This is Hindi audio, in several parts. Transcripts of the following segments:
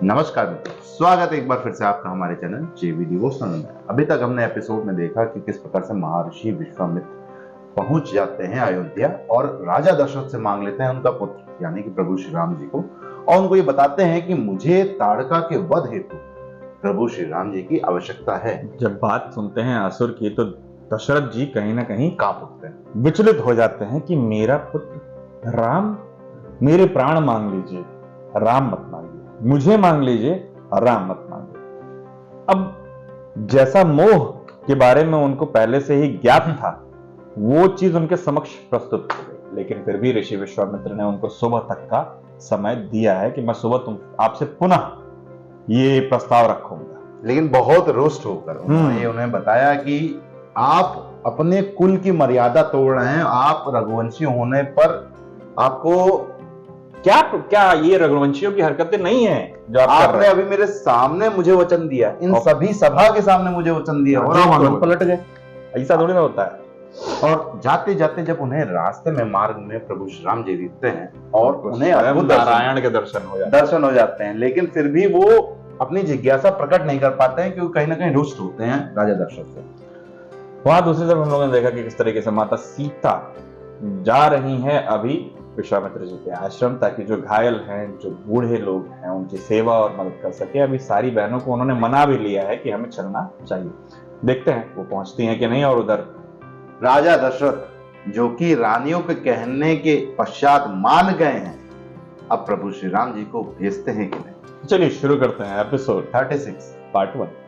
नमस्कार मित्रों, स्वागत है एक बार फिर से आपका हमारे चैनल जेवी डिवोशनल में। अभी तक हमने एपिसोड में देखा कि किस प्रकार से महर्षि विश्वामित्र पहुंच जाते हैं अयोध्या और राजा दशरथ से मांग लेते हैं उनका पुत्र यानी कि प्रभु श्री राम जी को, और उनको ये बताते हैं कि मुझे ताड़का के वध हेतु प्रभु श्री राम जी की आवश्यकता है। जब बात सुनते हैं असुर की तो दशरथ जी कहीं ना कहीं कांप उठते हैं, विचलित हो जाते हैं कि मेरा पुत्र राम, मेरे प्राण मांग लीजिए, राम मत मांगिए, मुझे मांग लीजिए, राम मत मांगिए। अब जैसा मोह के बारे में उनको पहले से ही ज्ञात था वो चीज उनके समक्ष प्रस्तुत हो गई, लेकिन फिर भी ऋषि विश्वामित्र ने उनको सुबह तक का समय दिया है कि मैं सुबह तुम आपसे पुनः ये प्रस्ताव रखूंगा। लेकिन बहुत रुष्ट होकर उन्होंने उन्हें बताया कि आप अपने कुल की मर्यादा तोड़ रहे हैं, आप रघुवंशी होने पर आपको क्या ये रघुवंशियों की हरकतें नहीं है जो आपने अभी मेरे सामने मुझे वचन दिया, इन सभी सभा के सामने मुझे वचन दिया और आप तुरंत पलट गए। ऐसा थोड़ी ना होता है। और जाते जाते जब उन्हें रास्ते में मार्ग में प्रभु श्री राम जी दिखते हैं और उन्हें अद्भुत नारायण के दर्शन हो जाते हैं, लेकिन फिर भी वो अपनी जिज्ञासा प्रकट नहीं कर पाते हैं क्योंकि कहीं ना कहीं रुष्ट होते हैं राजा दशरथ से। वहां दूसरी तरफ हम लोगों ने देखा कि किस तरीके से माता सीता जा रही हैं अभी विश्वामित्र जी के आश्रम, ताकि जो घायल हैं, जो बूढ़े लोग हैं, उनकी सेवा और मदद कर सके। अभी सारी बहनों को उन्होंने मना भी लिया है कि हमें चलना चाहिए। देखते हैं वो पहुंचती हैं कि नहीं। और उधर राजा दशरथ जो कि रानियों के कहने के पश्चात मान गए हैं, अब प्रभु श्री राम जी को भेजते हैं कि नहीं। चलिए शुरू करते हैं एपिसोड 36 पार्ट 1।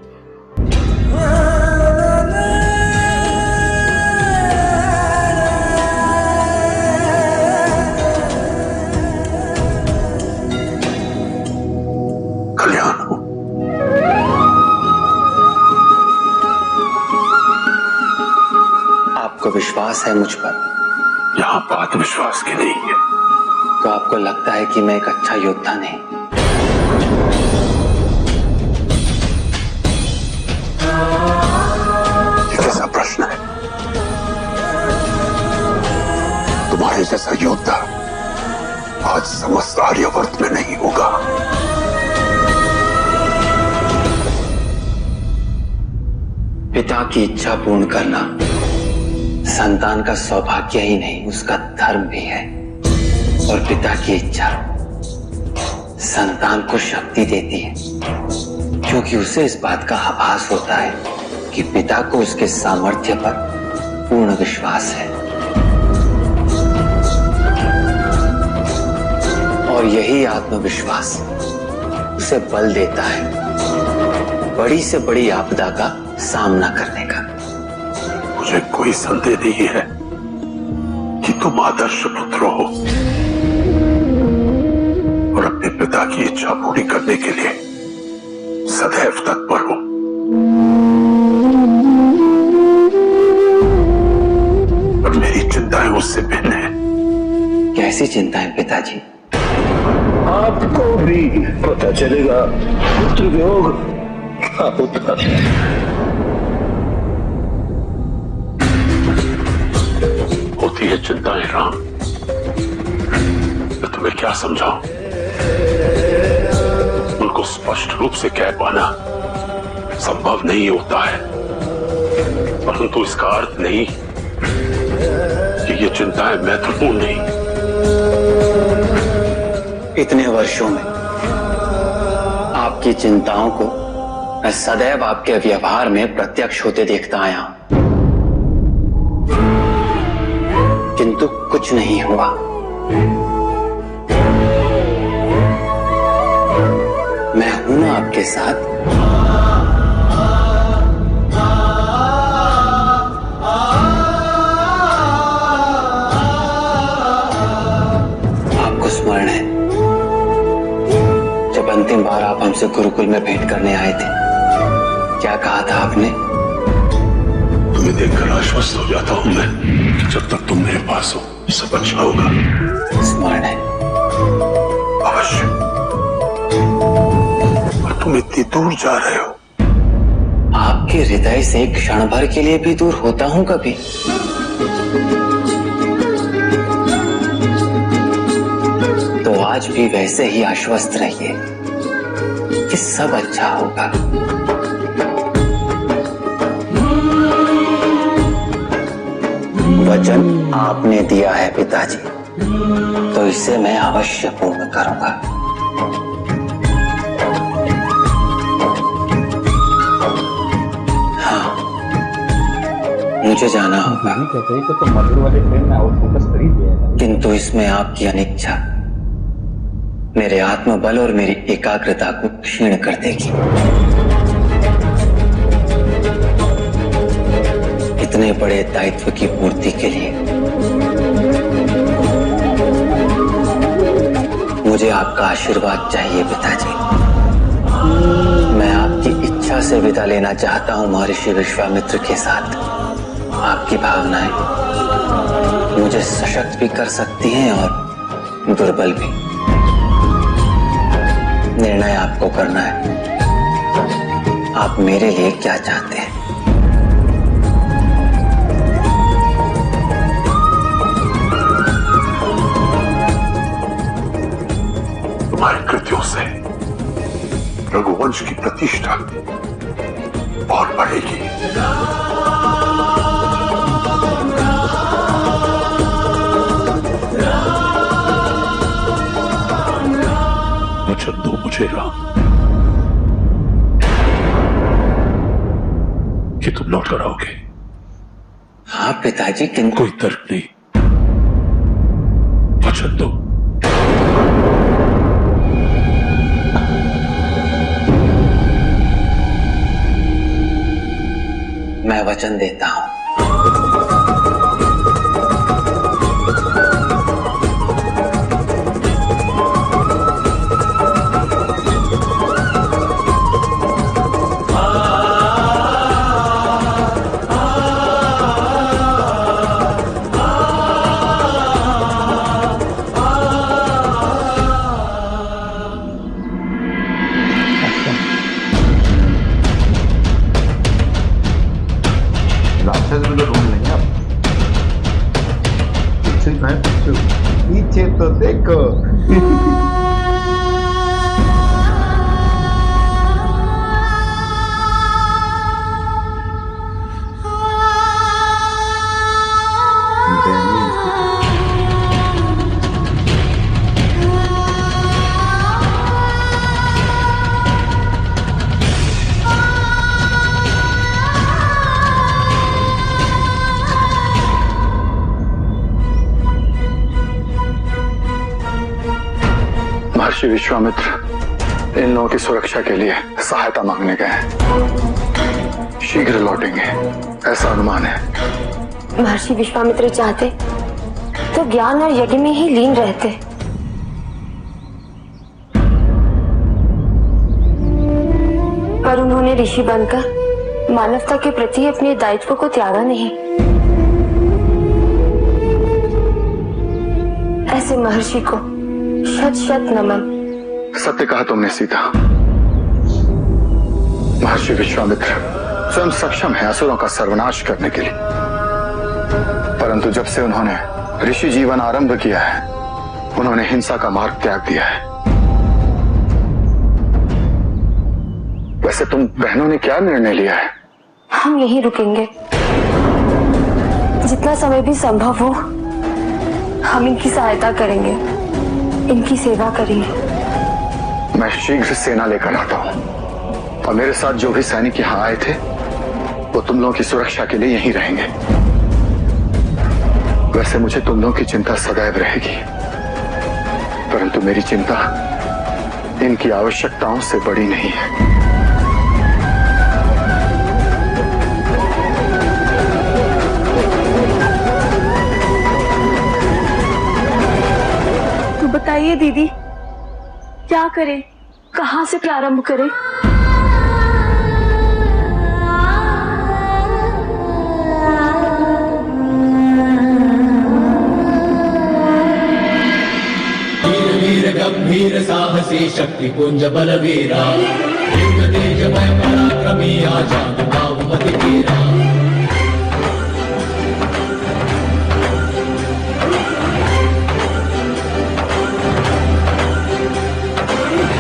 आपको विश्वास है मुझ पर? यहाँ बात विश्वास की नहीं है। तो आपको लगता है कि मैं एक अच्छा योद्धा नहीं? ये कैसा प्रश्न है? तुम्हारे जैसा योद्धा आज समस्त आर्यावर्त में नहीं होगा। पिता की इच्छा पूर्ण करना संतान का सौभाग्य ही नहीं, उसका धर्म भी है। और पिता की इच्छा संतान को शक्ति देती है, क्योंकि उसे इस बात का आभास होता है कि पिता को उसके सामर्थ्य पर पूर्ण विश्वास है। और यही आत्मविश्वास उसे बल देता है बड़ी से बड़ी आपदा का सामना करने का। मुझे कोई संदेह नहीं है कि तुम आदर्श पुत्र हो और अपने पिता की इच्छा पूरी करने के लिए सदैव तत्पर हो। पर मेरी चिंताएं उससे भिन्न हैं। कैसी चिंताएं पिताजी? आपको भी पता चलेगा पुत्र वियोग क्या होता है। होती है चिंताएं राम, मैं तुम्हें क्या समझाऊं? उनको स्पष्ट रूप से कह पाना संभव नहीं होता है, परंतु इसका अर्थ नहीं कि ये चिंताएं महत्वपूर्ण नहीं। इतने वर्षों में आपकी चिंताओं को मैं सदैव आपके व्यवहार में प्रत्यक्ष होते देखता आया हूं, किंतु कुछ नहीं हुआ। मैं हूं ना आपके साथ। आपको स्मरण है जब अंतिम बार आप हमसे गुरुकुल में भेंट करने आए थे, क्या कहा था आपने? तुम्हें देखकर आश्वस्त हो जाता हूं मैं कि जब तक तुम मेरे पास हो सब अच्छा होगा। स्मरण है? अवश्य। और तुम इतनी दूर जा रहे हो। आपके हृदय से क्षण भर के लिए भी दूर होता हूं कभी? तो आज भी वैसे ही आश्वस्त रहिए। सब अच्छा होगा। वचन आपने दिया है पिताजी, तो इसे मैं अवश्य पूर्ण करूंगा। हाँ, मुझे जाना होगा। कहते तो मधुर वाले ट्रेन में आउट फोकस कर ही दिया है। किंतु इसमें आपकी अनिच्छा मेरे आत्मबल और मेरी एकाग्रता को क्षीण कर देगी। इतने बड़े दायित्व की पूर्ति के लिए मुझे आपका आशीर्वाद चाहिए पिताजी। मैं आपकी इच्छा से विदा लेना चाहता हूं महर्षि विश्वामित्र के साथ। आपकी भावनाएं मुझे सशक्त भी कर सकती हैं और दुर्बल भी। निर्णय आपको करना है। आप मेरे लिए क्या चाहते हैं? तुम्हारी कृतियों से रघुवंश की प्रतिष्ठा और बढ़ेगी। वचन दो मुझे राम कि तुम लौट कर आओगे। हाँ पिताजी, किंतु कोई तर्क नहीं, वचन दो। मैं वचन देता हूं। राक्षस में तो ढूंढ लेंगे आप। पीछे कहाँ है? पीछे तो देखो। महर्षि विश्वामित्र इन लोगों की सुरक्षा के लिए सहायता मांगने गए हैं। शीघ्र लौटेंगे ऐसा अनुमान है। महर्षि विश्वामित्र चाहते तो ज्ञान और यज्ञ में ही लीन रहते, पर उन्होंने ऋषि बनकर मानवता के प्रति अपने दायित्व को त्यागा नहीं। ऐसे महर्षि को शत शत नमन। सत्य कहा तुमने सीता। महर्षि विश्वामित्र स्वयं सक्षम है असुरों का सर्वनाश करने के लिए, परंतु जब से उन्होंने ऋषि जीवन आरंभ किया है, उन्होंने हिंसा का मार्ग त्याग दिया है। वैसे तुम बहनों ने क्या निर्णय लिया है? हम यहीं रुकेंगे। जितना समय भी संभव हो हम इनकी सहायता करेंगे, इनकी सेवा करेंगे। मैं शीघ्र सेना लेकर आता हूं और मेरे साथ जो भी सैनिक यहां आए थे वो तुम लोगों की सुरक्षा के लिए यहीं रहेंगे। वैसे मुझे तुम लोगों की चिंता सदैव रहेगी, परंतु मेरी चिंता इनकी आवश्यकताओं से बड़ी नहीं है। तो बताइए दीदी, क्या करें, कहां से प्रारंभ करें? वीर गंभीर साहसी शक्ति पुंज बलवीरा, युग तेजमय पराक्रमी आजाद बाहुमति वीरा।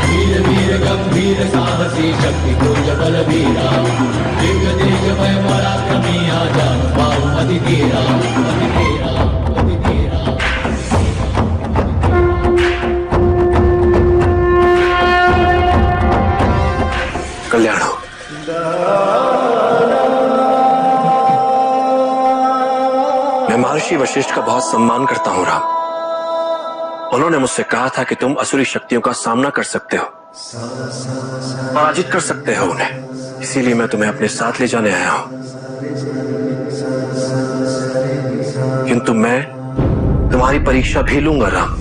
वीर वीर गंभीर साहसी साहसी शक्ति पुंज बलवीरा दिव्य तेजमय पराक्रमी आजान बाहुमति तेरा मति तेरा मति तेरा। कल्याण हो। मैं महर्षि वशिष्ठ का बहुत सम्मान करता हूं राम। उन्होंने मुझसे कहा था कि तुम असुरी शक्तियों का सामना कर सकते हो, पराजित कर सकते हो उन्हें, इसीलिए मैं तुम्हें अपने साथ ले जाने आया हूं। किंतु मैं तुम्हारी परीक्षा भी लूंगा राम,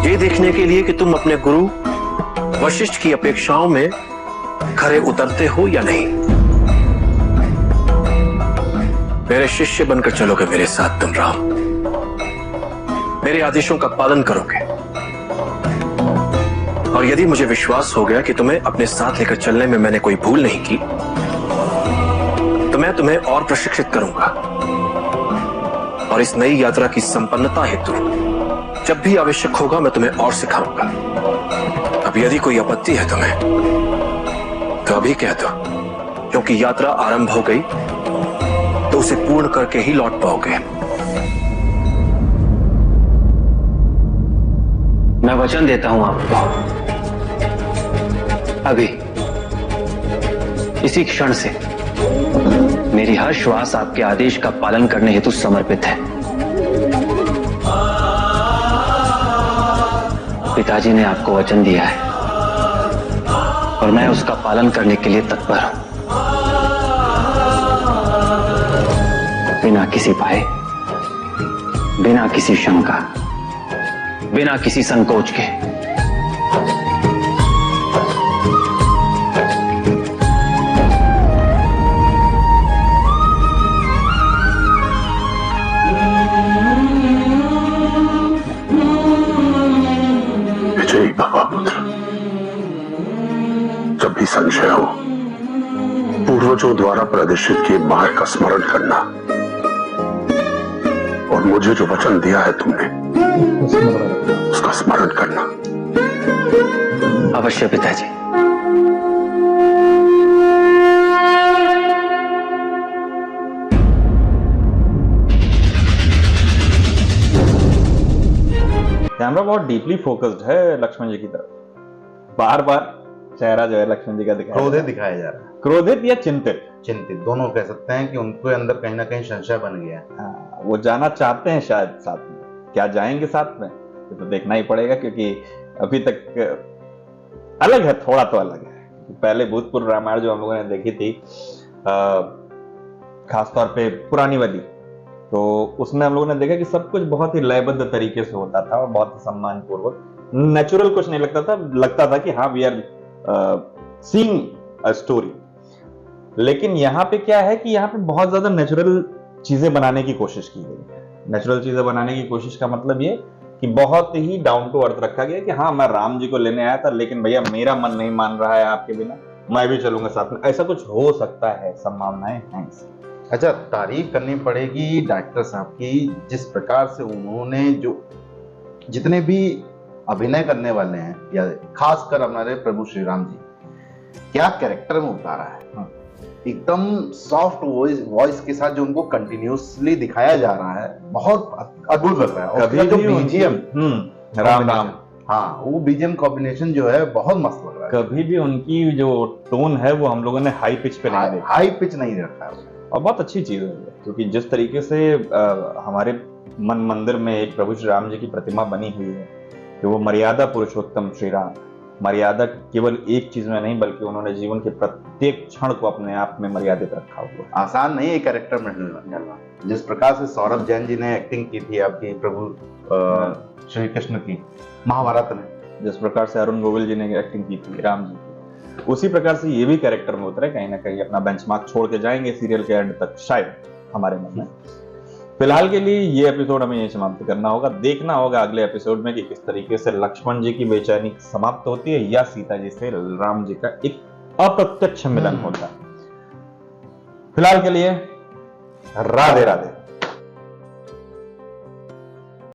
ये देखने के लिए कि तुम अपने गुरु वशिष्ठ की अपेक्षाओं में खरे उतरते हो या नहीं। मेरे शिष्य बनकर चलोगे मेरे साथ तुम राम, मेरे आदेशों का पालन करोगे, और यदि मुझे विश्वास हो गया कि तुम्हें अपने साथ लेकर चलने में मैंने कोई भूल नहीं की, तो मैं तुम्हें और प्रशिक्षित करूंगा, और इस नई यात्रा की संपन्नता हेतु जब भी आवश्यक होगा मैं तुम्हें और सिखाऊंगा। अब यदि कोई आपत्ति है तुम्हें तो अभी कह दो, क्योंकि यात्रा आरंभ हो गई तो उसे पूर्ण करके ही लौट पाओगे। मैं वचन देता हूं आपको, अभी इसी क्षण से मेरी हर श्वास आपके आदेश का पालन करने हेतु समर्पित है। पिताजी ने आपको वचन दिया है और मैं उसका पालन करने के लिए तत्पर हूं, बिना किसी भय, बिना किसी शंका, बिना किसी संकोच के। विजयी महापुत्र, जब भी संशय हो पूर्वजों द्वारा प्रदर्शित किए मार्ग का स्मरण करना, और मुझे जो वचन दिया है तुमने उसका स्मरण करना। अवश्य पिताजी। कैमरा बहुत डीपली फोकस्ड है लक्ष्मण जी की तरफ, बार बार चेहरा जो है लक्ष्मण जी का दिखाया, क्रोधित दिखाया जा रहा है, क्रोधित या चिंतित, चिंतित, दोनों कह सकते हैं कि उनके अंदर कहीं ना कहीं संशय बन गया है। हाँ, वो जाना चाहते हैं शायद साथ में, क्या जाएंगे साथ में ये तो देखना ही पड़ेगा, क्योंकि अभी तक अलग है, थोड़ा तो अलग है। पहले भूतपूर्व रामायण जो हम लोगों ने देखी थी, खासतौर पे पुरानी वाली, तो उसमें हम लोगों ने देखा कि सब कुछ बहुत ही लयबद्ध तरीके से होता था और बहुत ही सम्मान पूर्वक, नेचुरल कुछ नहीं लगता था कि हाँ we are seeing a story. लेकिन यहाँ पे क्या है कि यहाँ पे बहुत ज्यादा नेचुरल चीजें बनाने की कोशिश की गई है। नेचुरल चीजें बनाने की कोशिश का मतलब ये कि बहुत ही डाउन टू अर्थ रखा गया कि हाँ मैं राम जी को लेने आया था, लेकिन भैया मेरा मन नहीं मान रहा है आपके बिना, मैं भी चलूंगा साथ में। ऐसा कुछ हो सकता है, संभावनाएं हैं। अच्छा, तारीफ करनी पड़ेगी डॉक्टर साहब की, जिस प्रकार से उन्होंने जो जितने भी अभिनय करने वाले हैं, या खासकर हमारे प्रभु श्री राम जी, क्या कैरेक्टर में उतारा है। एकदम सॉफ्ट वॉइस के साथ जो उनको कंटिन्यूसली दिखाया जा रहा है, बहुत अद्भुत लग रहा है। और जो बीजीएम राम राम, हाँ वो बीजीएम कॉम्बिनेशन जो है बहुत मस्त लग रहा है। कभी भी उनकी जो टोन है वो हम लोगों ने हाई पिच पे नहीं देखा, हाई पिच नहीं रखा है, और बहुत अच्छी चीज है, क्योंकि जिस तरीके से हमारे मन मंदिर में एक प्रभु श्री राम जी की प्रतिमा बनी हुई है कि वो मर्यादा पुरुषोत्तम श्री राम, मर्यादा केवल एक चीज में नहीं बल्कि उन्होंने जीवन के प्रत्येक क्षण को अपने आप में मर्यादित रखा हुआ। आसान नहीं है कैरेक्टर में ढलना। जिस प्रकार से सौरभ जैन जी ने एक्टिंग की थी आपकी प्रभु श्री कृष्ण की महाभारत में, जिस प्रकार से अरुण गोविल जी ने एक्टिंग की थी राम जी की, उसी प्रकार से ये भी कैरेक्टर में उतरे, कहीं ना कहीं अपना बेंचमार्क छोड़ के जाएंगे सीरियल के एंड तक शायद, हमारे मन में। फिलहाल के लिए ये एपिसोड हमें यही समाप्त करना होगा। देखना होगा अगले एपिसोड में कि किस तरीके से लक्ष्मण जी की बेचैनी समाप्त होती है या सीता जी से राम जी का एक अप्रत्यक्ष मिलन होता है। फिलहाल के लिए राधे राधे।